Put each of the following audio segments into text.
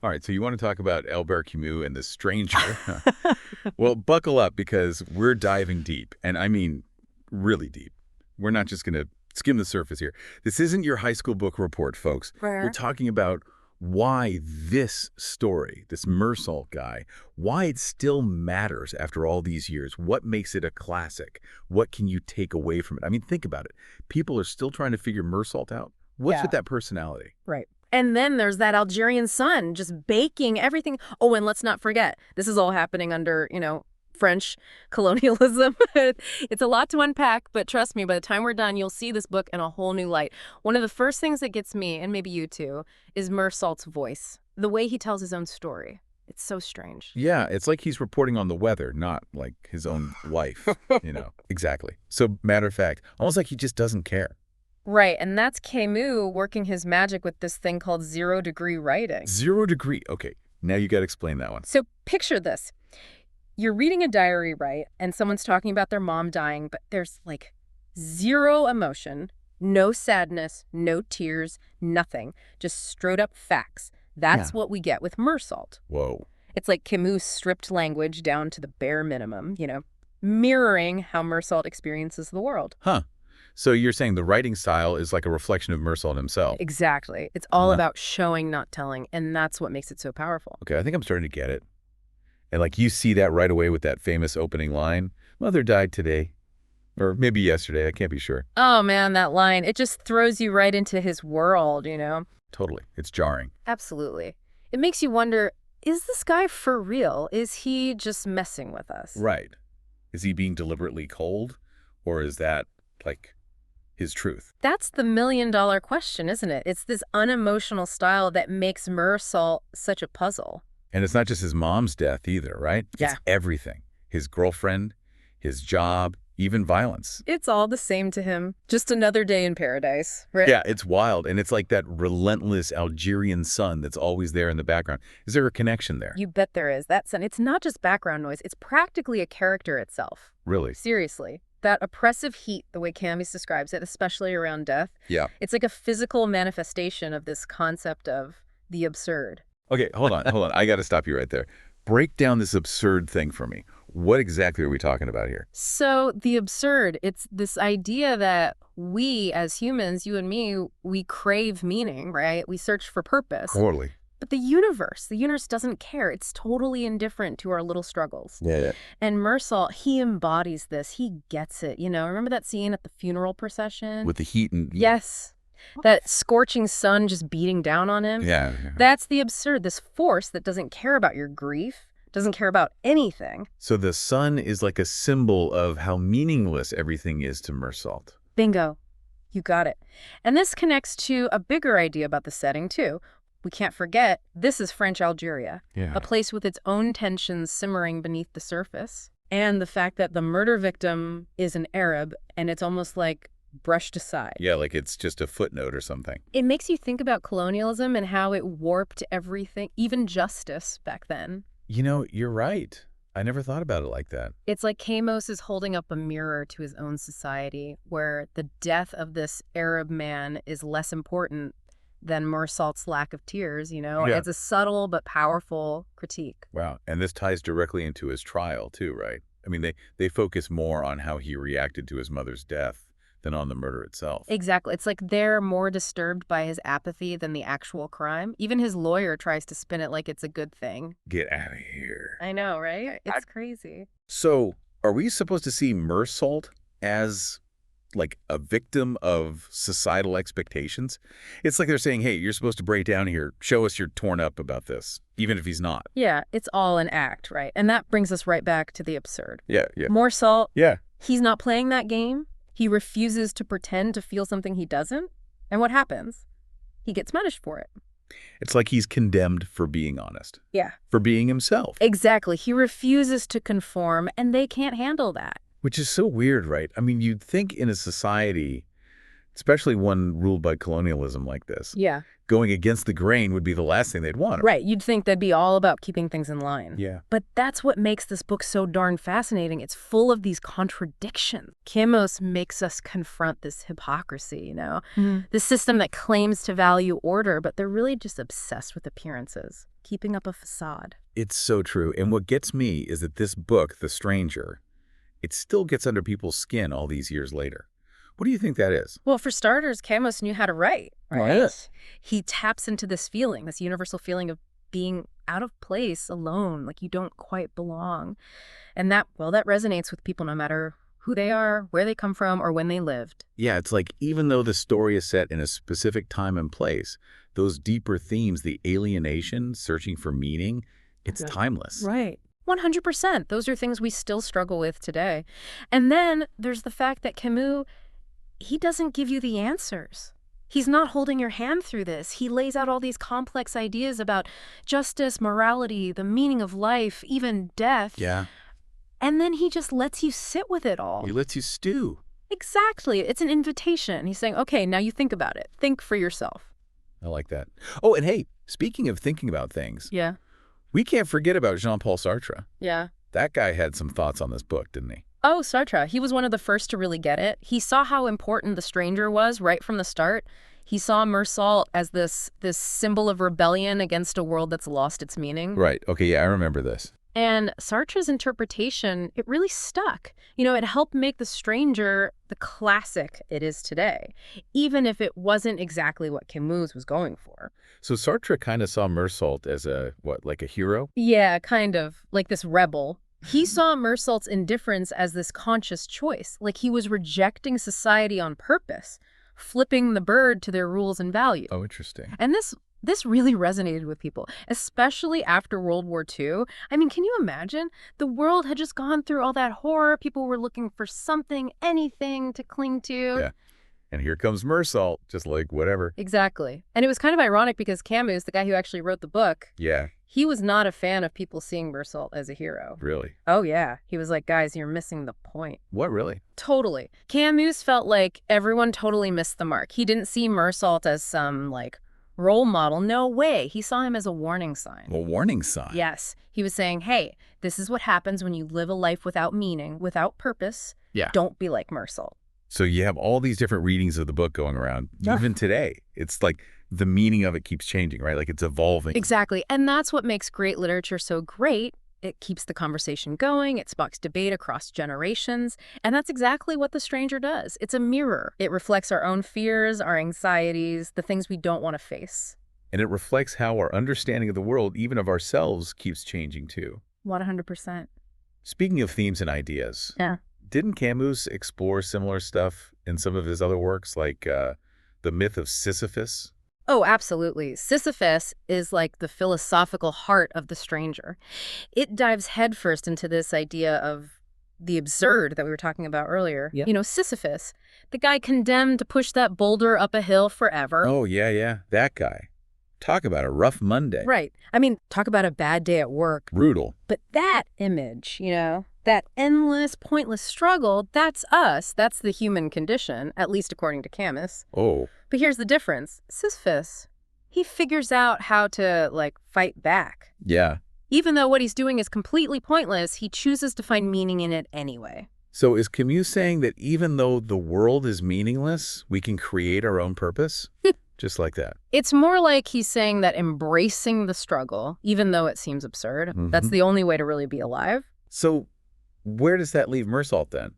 All right, so you want to talk about Albert Camus and the stranger. Well, buckle up because we're diving deep, and I mean really deep. We're not just going to skim the surface here. This isn't your high school book report, folks. We're Rare. talking about why this story, this Meursault guy, why it still matters after all these years. What makes it a classic? What can you take away from it? I mean, think about it. People are still trying to figure Meursault out. What's Yeah. with that personality? Right. And then there's that Algerian sun just baking everything. Oh, and let's not forget, this is all happening under, French colonialism. It's a lot to unpack, but trust me, by the time we're done, you'll see this book in a whole new light. One of the first things that gets me, and maybe you too, is Meursault's voice. The way he tells his own story. It's so strange. Yeah, it's like he's reporting on the weather, not like his own life, Exactly. So, matter of fact, almost like he just doesn't care. Right, and that's Camus working his magic with this thing called zero-degree writing. 0 degree. Okay, now you got to explain that one. So picture this. You're reading a diary, right? And someone's talking about their mom dying, but there's like zero emotion, no sadness, no tears, nothing. Just straight up facts. That's what we get with Meursault. Whoa. It's like Camus stripped language down to the bare minimum, mirroring how Meursault experiences the world. Huh. So you're saying the writing style is like a reflection of Meursault himself. Exactly. It's all about showing, not telling, and that's what makes it so powerful. Okay, I think I'm starting to get it. And like you see that right away with that famous opening line, "Mother died today." Or maybe yesterday, I can't be sure. Oh man, that line, it just throws you right into his world, Totally. It's jarring. Absolutely. It makes you wonder, is this guy for real? Is he just messing with us? Right. Is he being deliberately cold? Or is that, like, his truth? That's the million-dollar question, isn't it? It's this unemotional style that makes Meursault such a puzzle. And it's not just his mom's death either, right? Yeah. It's everything. His girlfriend, his job, even violence. It's all the same to him. Just another day in paradise, right? Yeah, it's wild. And it's like that relentless Algerian sun that's always there in the background. Is there a connection there? You bet there is. That sun, it's not just background noise. It's practically a character itself. Really? Seriously. That oppressive heat, the way Camus describes it, especially around death, Yeah. it's like a physical manifestation of this concept of the absurd. Okay, hold on. I got to stop you right there. Break down this absurd thing for me. What exactly are we talking about here? So the absurd, it's this idea that we as humans, you and me, we crave meaning, right? We search for purpose. Totally. But the universe doesn't care. It's totally indifferent to our little struggles. Yeah. And Meursault, he embodies this. He gets it. Remember that scene at the funeral procession? With the heat and... Yes. That scorching sun just beating down on him. Yeah. That's the absurd, this force that doesn't care about your grief, doesn't care about anything. So the sun is like a symbol of how meaningless everything is to Meursault. Bingo. You got it. And this connects to a bigger idea about the setting, too. We can't forget, this is French Algeria, Yeah. a place with its own tensions simmering beneath the surface. And the fact that the murder victim is an Arab, and it's almost like brushed aside. Yeah, like it's just a footnote or something. It makes you think about colonialism and how it warped everything, even justice back then. You're right. I never thought about it like that. It's like Camus is holding up a mirror to his own society, where the death of this Arab man is less important than Meursault's lack of tears, Yeah. It's a subtle but powerful critique. Wow. And this ties directly into his trial, too, right? I mean, they focus more on how he reacted to his mother's death than on the murder itself. Exactly. It's like they're more disturbed by his apathy than the actual crime. Even his lawyer tries to spin it like it's a good thing. Get out of here. I know, right? It's crazy. So, are we supposed to see Meursault as like a victim of societal expectations? It's like they're saying, hey, you're supposed to break down here. Show us you're torn up about this, even if he's not. Yeah, it's all an act, right? And that brings us right back to the absurd. Yeah. Meursault, Yeah. he's not playing that game. He refuses to pretend to feel something he doesn't. And what happens? He gets punished for it. It's like he's condemned for being honest. Yeah. For being himself. Exactly. He refuses to conform, and they can't handle that. Which is so weird, right? I mean, you'd think in a society especially one ruled by colonialism like this. Yeah. Going against the grain would be the last thing they'd want. Right. You'd think they'd be all about keeping things in line. Yeah. But that's what makes this book so darn fascinating. It's full of these contradictions. Camus makes us confront this hypocrisy, you know? This system that claims to value order, but they're really just obsessed with appearances, keeping up a facade. It's so true. And what gets me is that this book, The Stranger, it still gets under people's skin all these years later. What do you think that is? Well, for starters, Camus knew how to write, right? Yes. He taps into this feeling, this universal feeling of being out of place, alone, like you don't quite belong. And that resonates with people no matter who they are, where they come from, or when they lived. Yeah, it's like even though the story is set in a specific time and place, those deeper themes, the alienation, searching for meaning, it's timeless. Right. 100%. Those are things we still struggle with today. And then there's the fact that Camus, he doesn't give you the answers. He's not holding your hand through this. He lays out all these complex ideas about justice, morality, the meaning of life, even death. Yeah. And then he just lets you sit with it all. He lets you stew. Exactly. It's an invitation. He's saying, okay, now you think about it. Think for yourself. I like that. Oh, and hey, speaking of thinking about things, Yeah. we can't forget about Jean-Paul Sartre. Yeah. That guy had some thoughts on this book, didn't he? Oh, Sartre. He was one of the first to really get it. He saw how important the stranger was right from the start. He saw Meursault as this symbol of rebellion against a world that's lost its meaning. Right. Okay, yeah, I remember this. And Sartre's interpretation, it really stuck. You know, it helped make The Stranger the classic it is today, even if it wasn't exactly what Camus was going for. So Sartre kind of saw Meursault as like a hero? Yeah, kind of, like this rebel. He saw Meursault's indifference as this conscious choice, like he was rejecting society on purpose, flipping the bird to their rules and values. Oh, interesting. And this really resonated with people, especially after World War II. I mean, can you imagine? The world had just gone through all that horror. People were looking for something, anything to cling to. Yeah. And here comes Meursault, just like whatever. Exactly. And it was kind of ironic because Camus, the guy who actually wrote the book, Yeah, he was not a fan of people seeing Meursault as a hero. really. Oh, yeah. He was like, guys, you're missing the point. What, really? Totally. Camus felt like everyone totally missed the mark. He didn't see Meursault as some, like, role model. No way. He saw him as a warning sign. A warning sign. Yes. He was saying, hey, this is what happens when you live a life without meaning, without purpose. Yeah. Don't be like Meursault. So you have all these different readings of the book going around, even today. It's like the meaning of it keeps changing, right? Like it's evolving. Exactly. And that's what makes great literature so great. It keeps the conversation going. It sparks debate across generations. And that's exactly what The Stranger does. It's a mirror. It reflects our own fears, our anxieties, the things we don't want to face. And it reflects how our understanding of the world, even of ourselves, keeps changing too. 100%. Speaking of themes and ideas, Yeah. didn't Camus explore similar stuff in some of his other works, like the myth of Sisyphus? Oh, absolutely. Sisyphus is like the philosophical heart of The Stranger. It dives headfirst into this idea of the absurd that we were talking about earlier. Yep. You know, Sisyphus, the guy condemned to push that boulder up a hill forever. Oh, yeah. That guy. Talk about a rough Monday. Right. I mean, talk about a bad day at work. Brutal. But that image, you know, that endless, pointless struggle, that's us. That's the human condition, at least according to Camus. Oh. But here's the difference. Sisyphus, he figures out how to, like, fight back. Yeah. Even though what he's doing is completely pointless, he chooses to find meaning in it anyway. So is Camus saying that even though the world is meaningless, we can create our own purpose? Just like that. It's more like he's saying that embracing the struggle, even though it seems absurd, that's the only way to really be alive. So where does that leave Meursault then?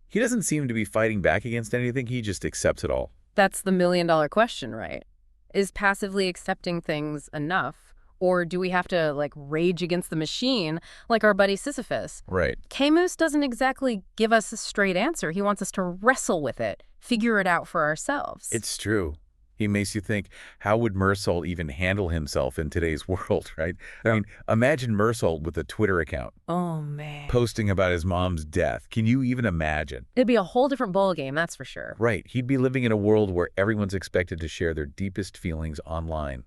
He doesn't seem to be fighting back against anything. He just accepts it all. That's the million-dollar question, right? Is passively accepting things enough? Or do we have to, like, rage against the machine like our buddy Sisyphus? Right. Camus doesn't exactly give us a straight answer. He wants us to wrestle with it, figure it out for ourselves. It's true. He makes you think, how would Meursault even handle himself in today's world, right? I mean, imagine Meursault with a Twitter account. Oh, man. Posting about his mom's death. Can you even imagine? It'd be a whole different ballgame, that's for sure. Right. He'd be living in a world where everyone's expected to share their deepest feelings online,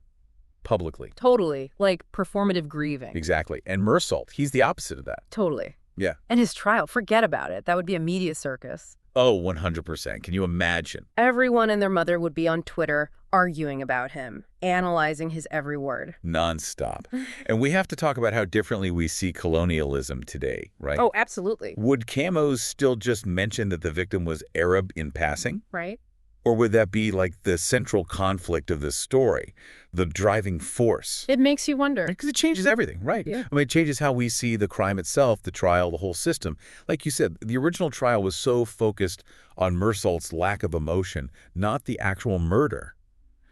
publicly. Totally. Like performative grieving. Exactly. And Meursault, he's the opposite of that. Totally. Yeah. And his trial, forget about it. That would be a media circus. Oh, 100%. Can you imagine? Everyone and their mother would be on Twitter arguing about him, analyzing his every word. Nonstop. And we have to talk about how differently we see colonialism today, right? Oh, absolutely. Would Camus still just mention that the victim was Arab in passing? Right? Or would that be like the central conflict of this story, the driving force? It makes you wonder. Because it changes everything, right? Yeah. I mean, it changes how we see the crime itself, the trial, the whole system. Like you said, the original trial was so focused on Meursault's lack of emotion, not the actual murder,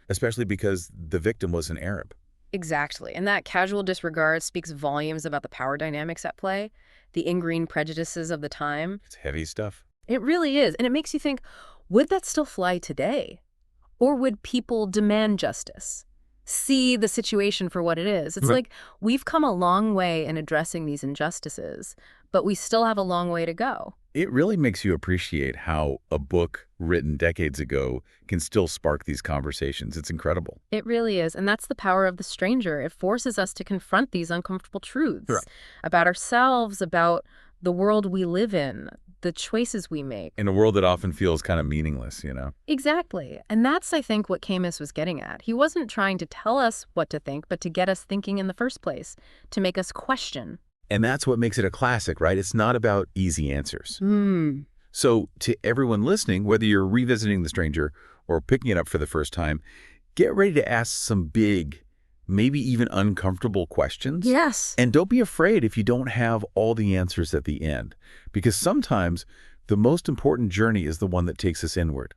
especially because the victim was an Arab. Exactly. And that casual disregard speaks volumes about the power dynamics at play, the ingrained prejudices of the time. It's heavy stuff. It really is. And it makes you think, would that still fly today? Or would people demand justice? See the situation for what it is? It's like we've come a long way in addressing these injustices, but we still have a long way to go. It really makes you appreciate how a book written decades ago can still spark these conversations. It's incredible. It really is. And that's the power of The Stranger. It forces us to confront these uncomfortable truths about ourselves, about the world we live in, the choices we make. In a world that often feels kind of meaningless, you know? Exactly. And that's, I think, what Camus was getting at. He wasn't trying to tell us what to think, but to get us thinking in the first place, to make us question. And that's what makes it a classic, right? It's not about easy answers. So to everyone listening, whether you're revisiting The Stranger or picking it up for the first time, get ready to ask some big, maybe even uncomfortable questions. Yes. And don't be afraid if you don't have all the answers at the end, because sometimes the most important journey is the one that takes us inward.